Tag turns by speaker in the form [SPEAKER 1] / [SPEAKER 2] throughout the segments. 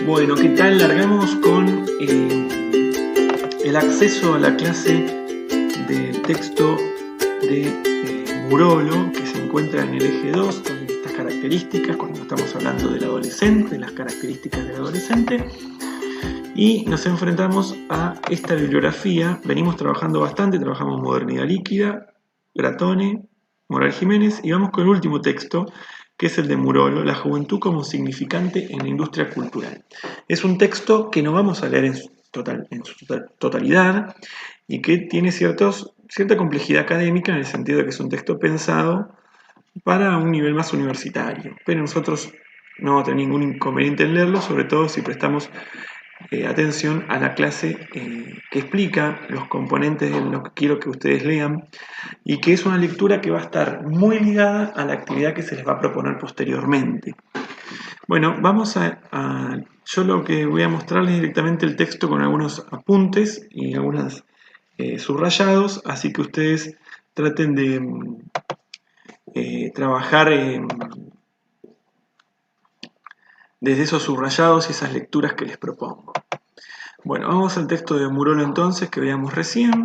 [SPEAKER 1] Bueno, ¿qué tal? Largamos con el acceso a la clase de texto de Murolo, que se encuentra en el eje 2, con estas características, cuando estamos hablando del adolescente, las características del adolescente. Y nos enfrentamos a esta bibliografía. Venimos trabajando bastante, trabajamos Modernidad Líquida, Gratone, Moral Jiménez, y vamos con el último texto, que es el de Murolo, La juventud como significante en la industria cultural. Es un texto que no vamos a leer en su totalidad y que tiene cierta complejidad académica, en el sentido de que es un texto pensado para un nivel más universitario. Pero nosotros no vamos a tener ningún inconveniente en leerlo, sobre todo si prestamos atención a la clase que explica los componentes de lo que quiero que ustedes lean, y que es una lectura que va a estar muy ligada a la actividad que se les va a proponer posteriormente. Bueno, yo lo que voy a mostrarles directamente el texto con algunos apuntes y algunos subrayados, así que ustedes traten de trabajar desde esos subrayados y esas lecturas que les propongo. Bueno, vamos al texto de Murolo entonces, que veíamos recién.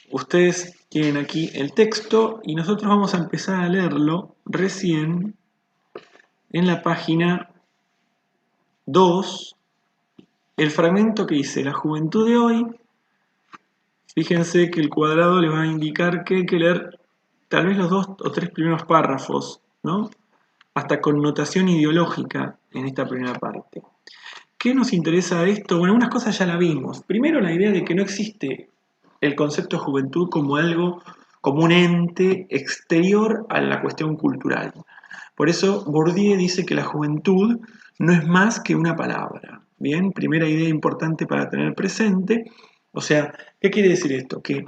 [SPEAKER 1] Ustedes tienen aquí el texto y nosotros vamos a empezar a leerlo recién en la página 2, el fragmento que dice la juventud de hoy. Fíjense que el cuadrado les va a indicar que hay que leer tal vez los 2 o 3 primeros párrafos, ¿no? Hasta con notación ideológica en esta primera parte. ¿Qué nos interesa de esto? Bueno, unas cosas ya la vimos. Primero, la idea de que no existe el concepto de juventud como algo, como un ente exterior a la cuestión cultural. Por eso Bourdieu dice que la juventud no es más que una palabra. Bien, primera idea importante para tener presente. O sea, ¿qué quiere decir esto? Que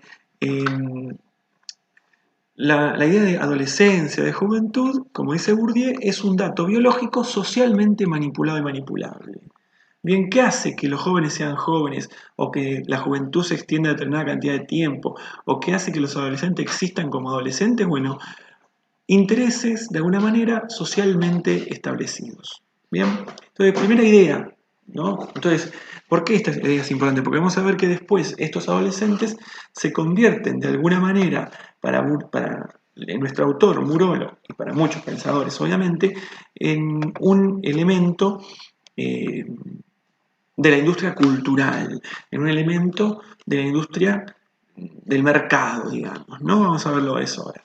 [SPEAKER 1] la idea de adolescencia, de juventud, como dice Bourdieu, es un dato biológico socialmente manipulado y manipulable. Bien, ¿qué hace que los jóvenes sean jóvenes o que la juventud se extienda a determinada cantidad de tiempo? ¿O qué hace que los adolescentes existan como adolescentes? Bueno, intereses de alguna manera socialmente establecidos. Bien, entonces, primera idea, ¿no? Entonces, ¿por qué esta idea es importante? Porque vamos a ver que después estos adolescentes se convierten de alguna manera para nuestro autor Murolo y para muchos pensadores obviamente en un elemento de la industria cultural, en un elemento de la industria del mercado, digamos, ¿no? Vamos a verlo eso ahora.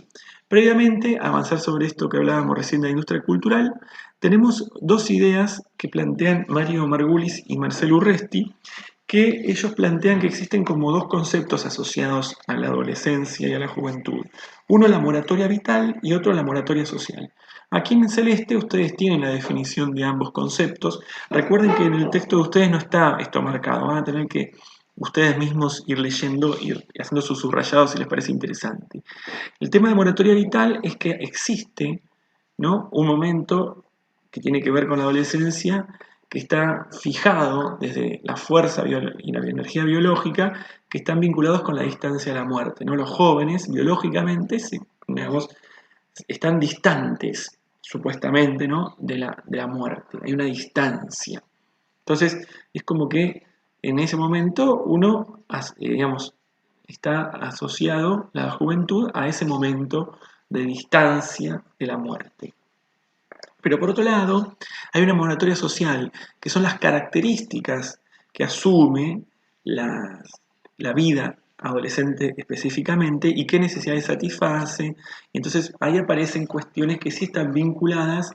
[SPEAKER 1] Previamente, a avanzar sobre esto que hablábamos recién de la industria cultural, tenemos dos ideas que plantean Mario Margulis y Marcelo Urresti, que ellos plantean que existen como dos conceptos asociados a la adolescencia y a la juventud. Uno la moratoria vital y otro la moratoria social. Aquí en celeste ustedes tienen la definición de ambos conceptos. Recuerden que en el texto de ustedes no está esto marcado, van a tener que ustedes mismos ir leyendo, ir haciendo sus subrayados si les parece interesante. El tema de moratoria vital es que existe, ¿no?, un momento que tiene que ver con la adolescencia, que está fijado desde la fuerza y la energía biológica, que están vinculados con la distancia a la muerte, ¿no? Los jóvenes biológicamente están distantes, supuestamente, ¿no?, de la muerte. Hay una distancia. Entonces, es como que en ese momento uno, digamos, está asociado la juventud a ese momento de distancia de la muerte. Pero por otro lado, hay una moratoria social, que son las características que asume la vida adolescente específicamente y qué necesidades satisface. Entonces ahí aparecen cuestiones que sí están vinculadas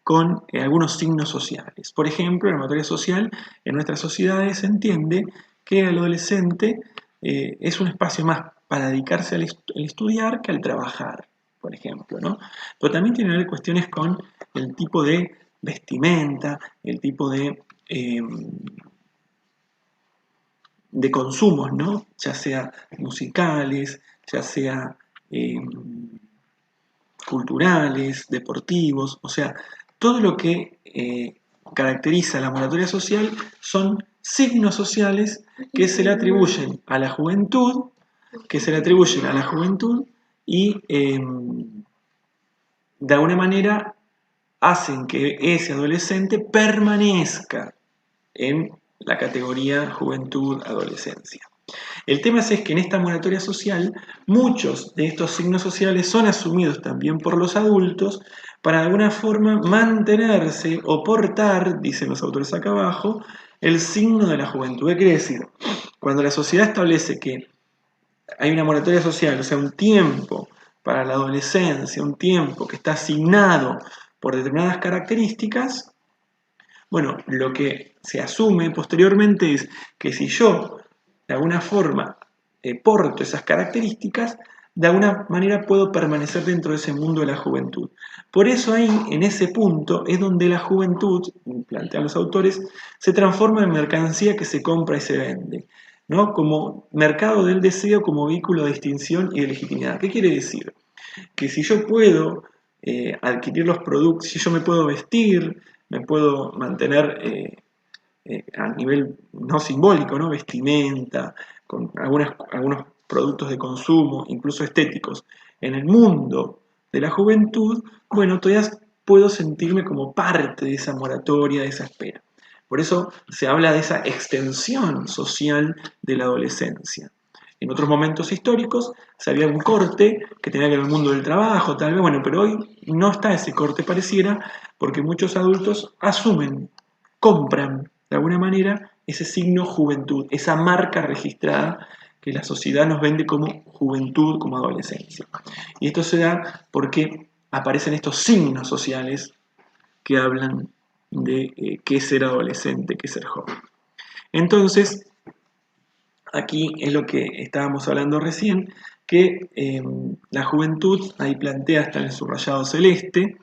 [SPEAKER 1] con algunos signos sociales. Por ejemplo, la moratoria social en nuestras sociedades se entiende que el adolescente es un espacio más para dedicarse al estudiar que al trabajar, por ejemplo, ¿no? Pero también tiene que ver cuestiones con el tipo de vestimenta, el tipo de consumos, ¿no? Ya sea musicales, ya sea culturales, deportivos, o sea, todo lo que caracteriza la moratoria social son signos sociales que se le atribuyen a la juventud, y de alguna manera hacen que ese adolescente permanezca en la categoría juventud-adolescencia. El tema es que en esta moratoria social muchos de estos signos sociales son asumidos también por los adultos para de alguna forma mantenerse o portar, dicen los autores acá abajo, el signo de la juventud. ¿Qué quiere decir? Cuando la sociedad establece que hay una moratoria social, o sea, un tiempo para la adolescencia, un tiempo que está asignado por determinadas características, bueno, lo que se asume posteriormente es que si yo de alguna forma porto esas características, de alguna manera puedo permanecer dentro de ese mundo de la juventud. Por eso ahí, en ese punto, es donde la juventud, plantean los autores, se transforma en mercancía que se compra y se vende, ¿no? Como mercado del deseo, como vehículo de distinción y de legitimidad. ¿Qué quiere decir? Que si yo puedo adquirir los productos, si yo me puedo vestir, me puedo mantener a nivel no simbólico, ¿no? Vestimenta, con algunos productos de consumo, incluso estéticos, en el mundo de la juventud, bueno, todavía puedo sentirme como parte de esa moratoria, de esa espera. Por eso se habla de esa extensión social de la adolescencia. En otros momentos históricos se había un corte que tenía que ver con el mundo del trabajo, tal vez, bueno, pero hoy no está ese corte, pareciera, porque muchos adultos asumen, compran de alguna manera ese signo juventud, esa marca registrada que la sociedad nos vende como juventud, como adolescencia. Y esto se da porque aparecen estos signos sociales que hablan de qué es ser adolescente, qué es ser joven. Entonces, aquí es lo que estábamos hablando recién, que la juventud, ahí plantea hasta en el subrayado celeste,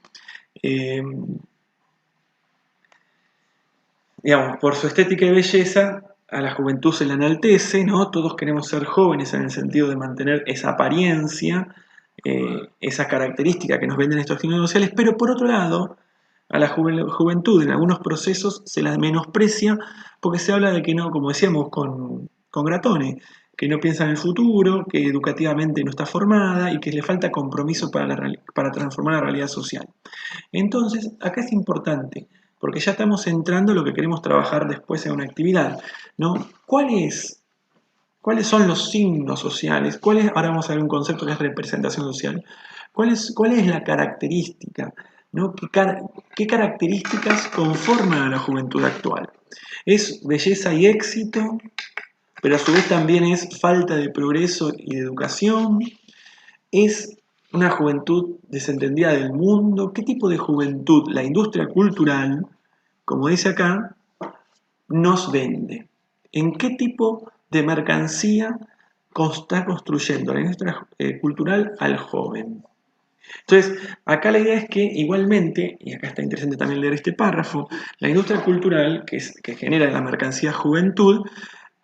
[SPEAKER 1] digamos, por su estética y belleza, a la juventud se la enaltece, ¿no? Todos queremos ser jóvenes en el sentido de mantener esa apariencia, esa característica que nos venden estos signos sociales, pero por otro lado, a la juventud en algunos procesos se la menosprecia porque se habla de que no, como decíamos con Gratone, que no piensa en el futuro, que educativamente no está formada y que le falta compromiso para transformar la realidad social. Entonces, acá es importante, porque ya estamos entrando en lo que queremos trabajar después en una actividad, ¿no? ¿Cuáles son los signos sociales? Ahora vamos a ver un concepto que es representación social. ¿Cuál es la característica? ¿No? ¿Qué características conforman a la juventud actual? ¿Es belleza y éxito? Pero a su vez también es falta de progreso y de educación. ¿Es una juventud desentendida del mundo? ¿Qué tipo de juventud la industria cultural, como dice acá, nos vende? ¿En qué tipo de mercancía está construyendo la industria cultural al joven? Entonces, acá la idea es que igualmente, y acá está interesante también leer este párrafo, la industria cultural que genera la mercancía juventud,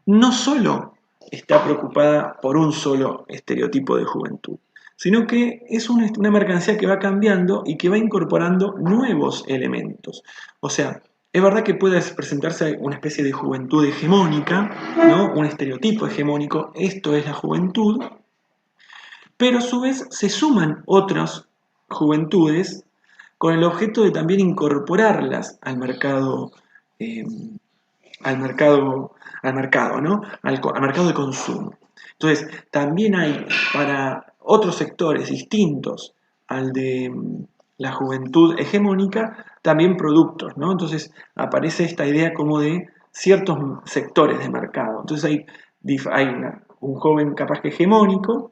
[SPEAKER 1] no solo está preocupada por un solo estereotipo de juventud, sino que es una mercancía que va cambiando y que va incorporando nuevos elementos. O sea, es verdad que puede presentarse una especie de juventud hegemónica, ¿no? Un estereotipo hegemónico, esto es la juventud, pero a su vez se suman otras juventudes con el objeto de también incorporarlas al mercado, eh, ¿no? Al mercado de consumo. Entonces, también hay para otros sectores distintos al de la juventud hegemónica, también productos, ¿no? Entonces, aparece esta idea como de ciertos sectores de mercado. Entonces, hay un joven capaz que hegemónico,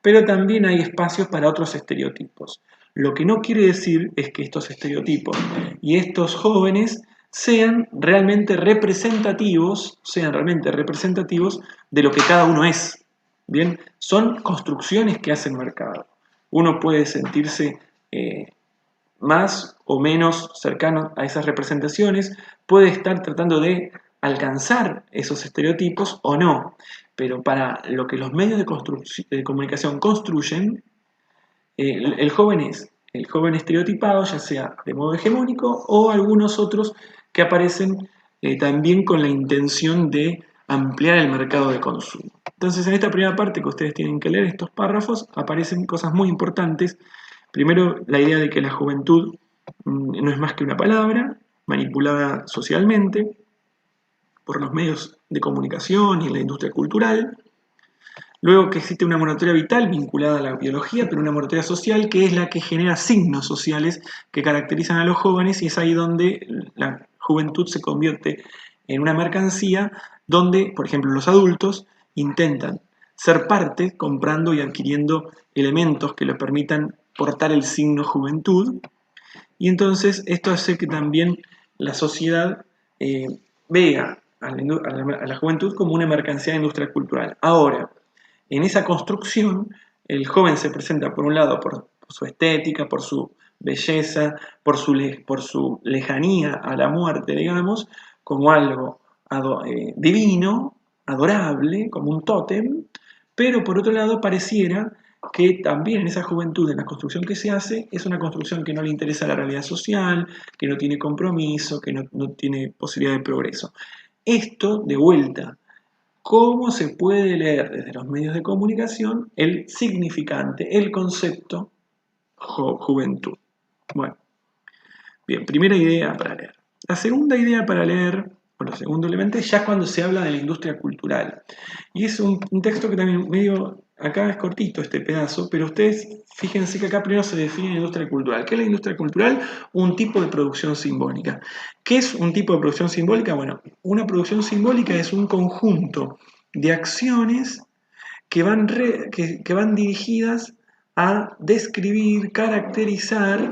[SPEAKER 1] pero también hay espacios para otros estereotipos. Lo que no quiere decir es que estos estereotipos y estos jóvenes sean realmente representativos de lo que cada uno es. Bien, son construcciones que hace el mercado. Uno puede sentirse más o menos cercano a esas representaciones, puede estar tratando de alcanzar esos estereotipos o no, pero para lo que los medios de comunicación construyen, el joven es el joven estereotipado, ya sea de modo hegemónico o algunos otros que aparecen también con la intención de ampliar el mercado de consumo. Entonces, en esta primera parte que ustedes tienen que leer, estos párrafos, aparecen cosas muy importantes. Primero, la idea de que la juventud no es más que una palabra manipulada socialmente por los medios de comunicación y en la industria cultural. Luego que existe una moratoria vital vinculada a la biología, pero una moratoria social que es la que genera signos sociales que caracterizan a los jóvenes, y es ahí donde la juventud se convierte en una mercancía donde, por ejemplo, los adultos intentan ser parte comprando y adquiriendo elementos que les permitan portar el signo juventud, y entonces esto hace que también la sociedad vea a la juventud como una mercancía de industria cultural. Ahora, en esa construcción, el joven se presenta por un lado por su estética, por su belleza, por su lejanía a la muerte, digamos, como algo divino, adorable, como un tótem, pero por otro lado pareciera que también en esa juventud, en la construcción que se hace, es una construcción que no le interesa la realidad social, que no tiene compromiso, que no tiene posibilidad de progreso. Esto, de vuelta, ¿cómo se puede leer desde los medios de comunicación el significante, el concepto juventud? Bueno, bien, primera idea para leer. La segunda idea para leer, bueno, segundo elemento, es ya cuando se habla de la industria cultural. Y es un texto que también medio, acá es cortito este pedazo, pero ustedes fíjense que acá primero se define la industria cultural. ¿Qué es la industria cultural? Un tipo de producción simbólica. ¿Qué es un tipo de producción simbólica? Bueno, una producción simbólica es un conjunto de acciones que van dirigidas a describir, caracterizar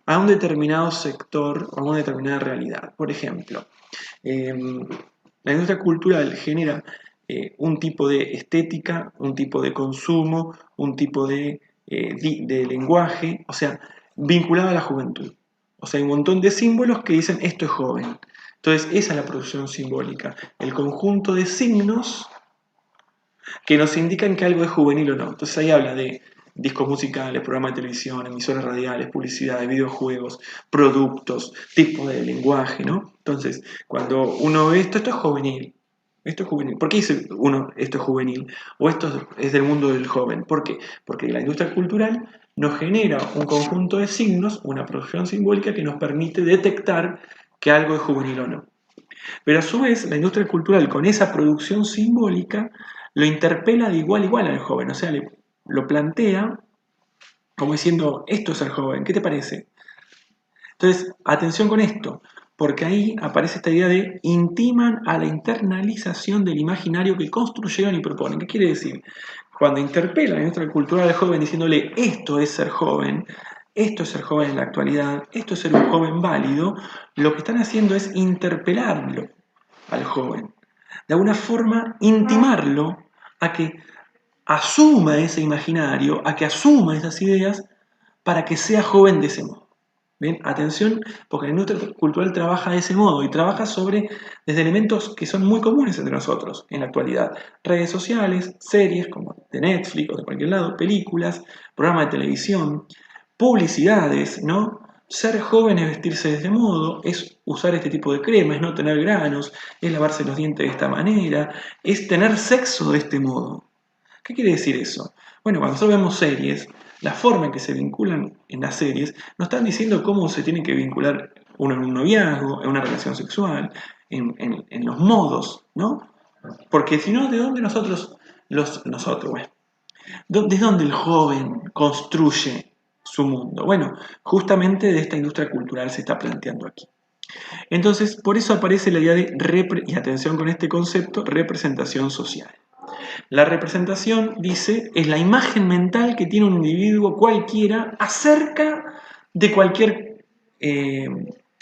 [SPEAKER 1] a un determinado sector o a una determinada realidad. Por ejemplo, la industria cultural genera un tipo de estética, un tipo de consumo, un tipo de lenguaje, o sea, vinculado a la juventud. O sea, hay un montón de símbolos que dicen esto es joven. Entonces, esa es la producción simbólica, el conjunto de signos que nos indican que algo es juvenil o no. Entonces ahí habla de discos musicales, programas de televisión, emisoras radiales, publicidad, videojuegos, productos, tipo de lenguaje, ¿no? Entonces, cuando uno ve esto es juvenil. Esto es juvenil. ¿Por qué dice uno esto es juvenil? O esto es del mundo del joven. ¿Por qué? Porque la industria cultural nos genera un conjunto de signos, una producción simbólica que nos permite detectar que algo es juvenil o no. Pero a su vez, la industria cultural con esa producción simbólica lo interpela de igual a igual al joven, o sea, lo plantea como diciendo, esto es el joven, ¿qué te parece? Entonces, atención con esto, porque ahí aparece esta idea de intiman a la internalización del imaginario que construyeron y proponen. ¿Qué quiere decir? Cuando interpela la industria cultural al joven diciéndole, esto es ser joven en la actualidad, esto es ser un joven válido, lo que están haciendo es interpelarlo al joven. De alguna forma, intimarlo a que asuma ese imaginario, a que asuma esas ideas para que sea joven de ese modo. ¿Bien? Atención, porque la industria cultural trabaja de ese modo y trabaja desde elementos que son muy comunes entre nosotros en la actualidad. Redes sociales, series como de Netflix o de cualquier lado, películas, programas de televisión, publicidades, ¿no? Ser joven es vestirse de este modo, es usar este tipo de crema, es no tener granos, es lavarse los dientes de esta manera, es tener sexo de este modo. ¿Qué quiere decir eso? Bueno, cuando nosotros vemos series, la forma en que se vinculan en las series nos están diciendo cómo se tiene que vincular uno en un noviazgo, en una relación sexual, en los modos, ¿no? Porque si no, ¿de dónde bueno, ¿desde dónde el joven construye su mundo? Bueno, justamente de esta industria cultural se está planteando aquí. Entonces, por eso aparece la idea de, y atención con este concepto, representación social. La representación, dice, es la imagen mental que tiene un individuo cualquiera acerca de cualquier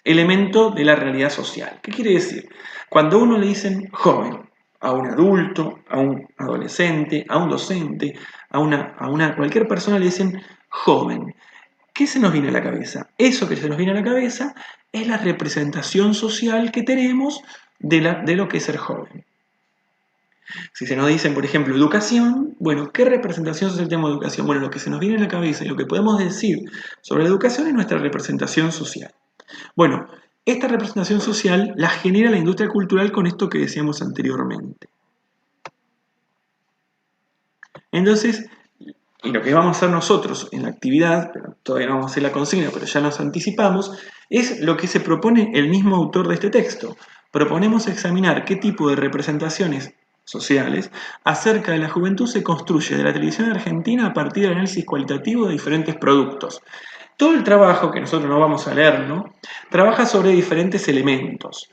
[SPEAKER 1] elemento de la realidad social. ¿Qué quiere decir? Cuando a uno le dicen joven, a un adulto, a un adolescente, a un docente, a cualquier persona le dicen joven. ¿Qué se nos viene a la cabeza? Eso que se nos viene a la cabeza es la representación social que tenemos de lo que es ser joven. Si se nos dicen, por ejemplo, educación, bueno, ¿qué representación social tenemos de educación? Bueno, lo que se nos viene a la cabeza y lo que podemos decir sobre la educación es nuestra representación social. Bueno, esta representación social la genera la industria cultural con esto que decíamos anteriormente. Entonces, Y lo que vamos a hacer nosotros en la actividad, pero todavía no vamos a hacer la consigna, pero ya nos anticipamos, es lo que se propone el mismo autor de este texto. Proponemos examinar qué tipo de representaciones sociales acerca de la juventud se construye de la televisión argentina a partir del análisis cualitativo de diferentes productos. Todo el trabajo, que nosotros no vamos a leer, ¿no? Trabaja sobre diferentes elementos.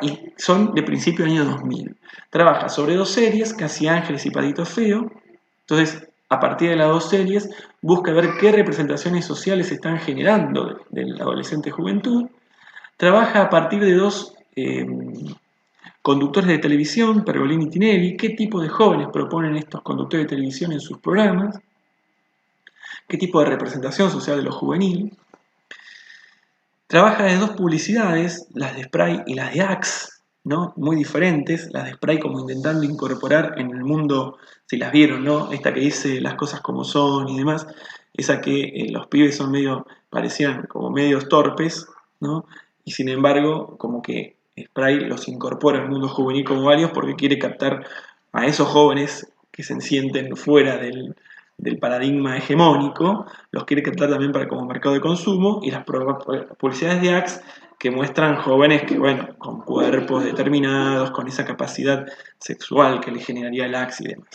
[SPEAKER 1] Y son de principio del año 2000. Trabaja sobre dos series, Casi Ángeles y Patito Feo. Entonces, a partir de las dos series, busca ver qué representaciones sociales se están generando de la adolescente juventud. Trabaja a partir de dos conductores de televisión, Pergolini y Tinelli, qué tipo de jóvenes proponen estos conductores de televisión en sus programas, qué tipo de representación social de lo juvenil. Trabaja de dos publicidades, las de Spray y las de Axe, ¿no? Muy diferentes, las de Spray como intentando incorporar en el mundo, si las vieron, ¿no? Esta que dice las cosas como son y demás, esa que los pibes son parecían como medios torpes, ¿no? Y sin embargo, como que Spray los incorpora al mundo juvenil como varios porque quiere captar a esos jóvenes que se sienten fuera del paradigma hegemónico, los quiere captar también para como mercado de consumo, y las publicidades de Axe que muestran jóvenes que, bueno, con cuerpos determinados, con esa capacidad sexual que le generaría el Axe y demás.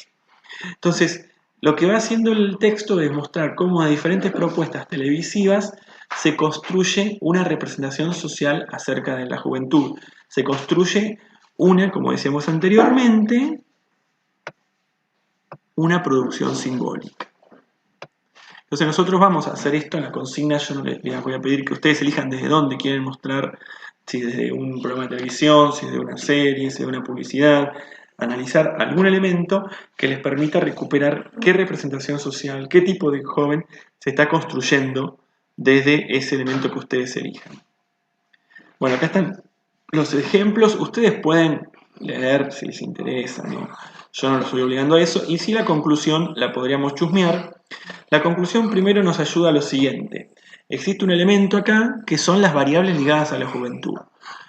[SPEAKER 1] Entonces, lo que va haciendo el texto es mostrar cómo a diferentes propuestas televisivas se construye una representación social acerca de la juventud. Se construye como decíamos anteriormente, una producción simbólica. Entonces nosotros vamos a hacer esto en la consigna. Yo no les voy a pedir que ustedes elijan desde dónde quieren mostrar, si desde un programa de televisión, si desde una serie, si desde una publicidad, analizar algún elemento que les permita recuperar qué representación social, qué tipo de joven se está construyendo desde ese elemento que ustedes elijan. Bueno, acá están los ejemplos. Ustedes pueden leer si les interesa, ¿no? Yo no los estoy obligando a eso. Y si la conclusión la podríamos chusmear. La conclusión primero nos ayuda a lo siguiente. Existe un elemento acá que son las variables ligadas a la juventud.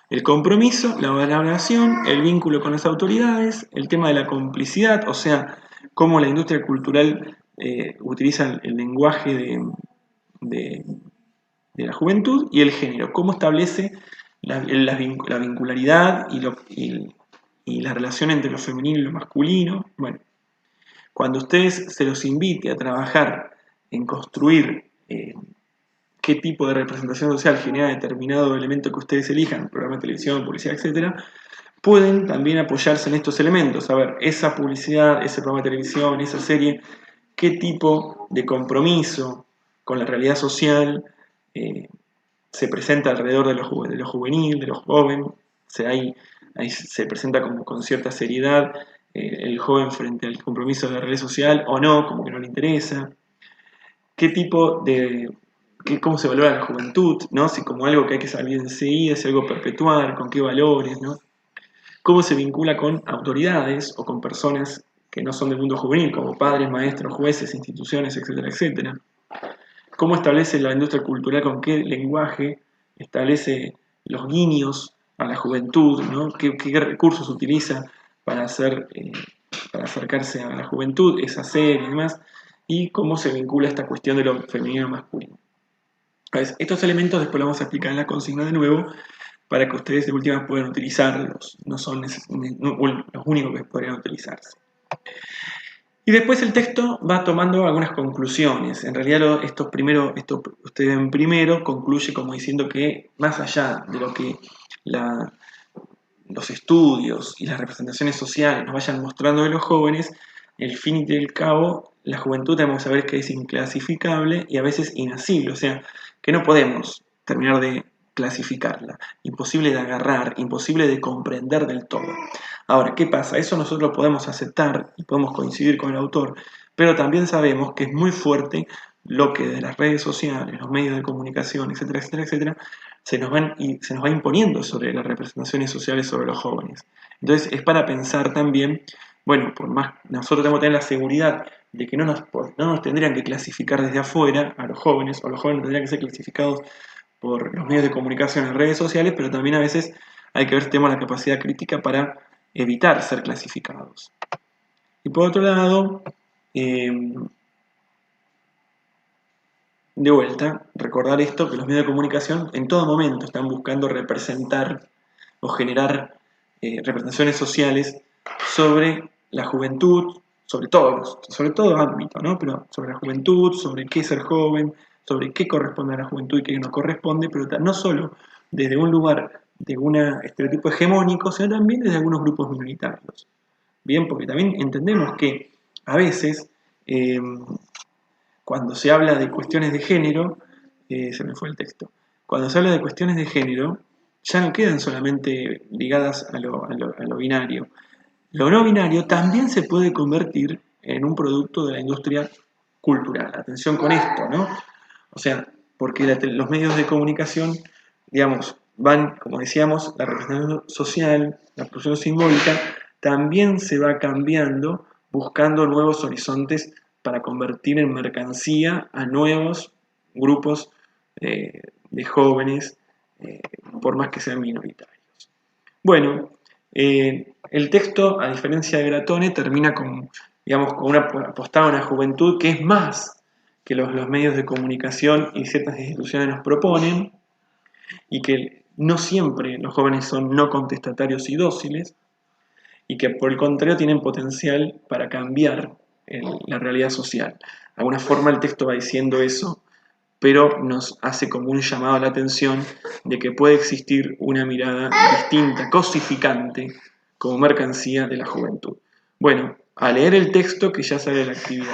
[SPEAKER 1] El compromiso, la valoración, el vínculo con las autoridades, el tema de la complicidad, o sea, cómo la industria cultural utiliza el lenguaje de la juventud, y el género, cómo establece la vincularidad y la relación entre lo femenino y lo masculino. Bueno, cuando ustedes se los invite a trabajar en construir qué tipo de representación social genera determinado elemento que ustedes elijan, programa de televisión, publicidad, etc., pueden también apoyarse en estos elementos. A ver, esa publicidad, ese programa de televisión, esa serie, qué tipo de compromiso con la realidad social se presenta alrededor de lo juvenil, de lo joven. Ahí se presenta como con cierta seriedad el joven frente al compromiso de la realidad social, o no, como que no le interesa. Cómo se valora la juventud, ¿no? Si como algo que hay que salir enseguida, si algo perpetuar, con qué valores, ¿no? Cómo se vincula con autoridades o con personas que no son del mundo juvenil, como padres, maestros, jueces, instituciones, etcétera, etcétera. Cómo establece la industria cultural, con qué lenguaje establece los guiños a la juventud, ¿no? ¿Qué recursos utiliza para acercarse a la juventud, esa serie y demás, y cómo se vincula esta cuestión de lo femenino y masculino. Entonces, estos elementos después los vamos a explicar en la consigna de nuevo, para que ustedes de última puedan utilizarlos, no son los únicos que podrían utilizarse. Y después el texto va tomando algunas conclusiones. En realidad esto ustedes ven primero, concluye como diciendo que más allá de lo que los estudios y las representaciones sociales nos vayan mostrando de los jóvenes, el fin y el cabo, la juventud tenemos que saber que es inclasificable y a veces inasible, o sea, que no podemos terminar de clasificarla, imposible de agarrar, imposible de comprender del todo. Ahora, ¿qué pasa? Eso nosotros lo podemos aceptar y podemos coincidir con el autor, pero también sabemos que es muy fuerte lo que de las redes sociales, los medios de comunicación, etcétera, etcétera, etcétera, se nos va imponiendo sobre las representaciones sociales sobre los jóvenes. Entonces es para pensar también, bueno, por más nosotros tenemos que tener la seguridad de que no nos tendrían que clasificar desde afuera a los jóvenes, o los jóvenes tendrían que ser clasificados por los medios de comunicación en redes sociales, pero también a veces hay que ver si tenemos la capacidad crítica para evitar ser clasificados. Y por otro lado, de vuelta, recordar esto, que los medios de comunicación en todo momento están buscando representar o generar representaciones sociales sobre la juventud, sobre todo ámbitos, ¿no? Pero sobre la juventud, sobre qué es ser joven, sobre qué corresponde a la juventud y qué no corresponde, pero no solo desde un lugar de un estereotipo hegemónico, sino también desde algunos grupos minoritarios. Bien, porque también entendemos que a veces, cuando se habla de cuestiones de género, se me fue el texto, cuando se habla de cuestiones de género, ya no quedan solamente ligadas a lo binario. Lo no binario también se puede convertir en un producto de la industria cultural. Atención con esto, ¿no? O sea, porque los medios de comunicación, digamos, van, como decíamos, la representación social, la producción simbólica, también se va cambiando, buscando nuevos horizontes para convertir en mercancía a nuevos grupos de jóvenes, por más que sean minoritarios. Bueno, el texto, a diferencia de Gratone, termina con, digamos, con una apostada a una juventud que es más que los medios de comunicación y ciertas instituciones nos proponen, y que no siempre los jóvenes son no contestatarios y dóciles, y que por el contrario tienen potencial para cambiar la realidad social. De alguna forma el texto va diciendo eso, pero nos hace como un llamado a la atención de que puede existir una mirada distinta, cosificante, como mercancía de la juventud. Bueno, a leer el texto que ya sale de la actividad.